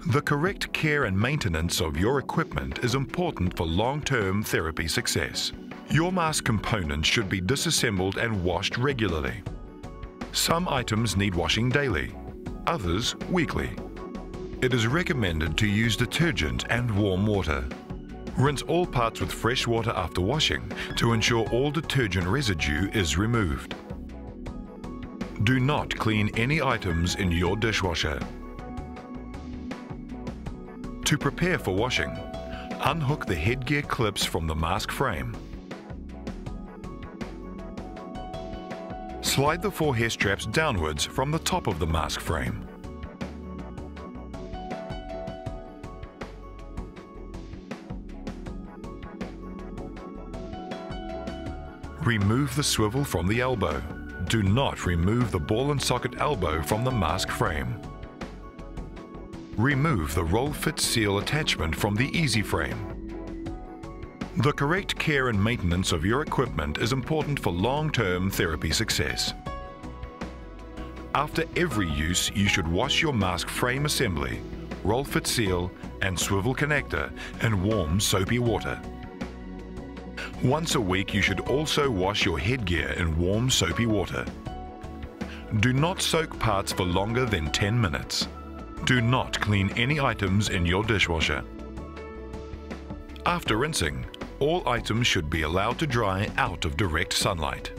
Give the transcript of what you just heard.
The correct care and maintenance of your equipment is important for long-term therapy success. Your mask components should be disassembled and washed regularly. Some items need washing daily, others weekly. It is recommended to use detergent and warm water. Rinse all parts with fresh water after washing to ensure all detergent residue is removed. Do not clean any items in your dishwasher. To prepare for washing, unhook the headgear clips from the mask frame. Slide the 4 hair straps downwards from the top of the mask frame. Remove the swivel from the elbow. Do not remove the ball and socket elbow from the mask frame. Remove the roll fit seal attachment from the easy frame. The correct care and maintenance of your equipment is important for long-term therapy success. After every use, you should wash your mask frame assembly, roll fit seal and swivel connector in warm soapy water. Once a week, you should also wash your headgear in warm soapy water. Do not soak parts for longer than 10 minutes. Do not clean any items in your dishwasher. After rinsing, all items should be allowed to dry out of direct sunlight.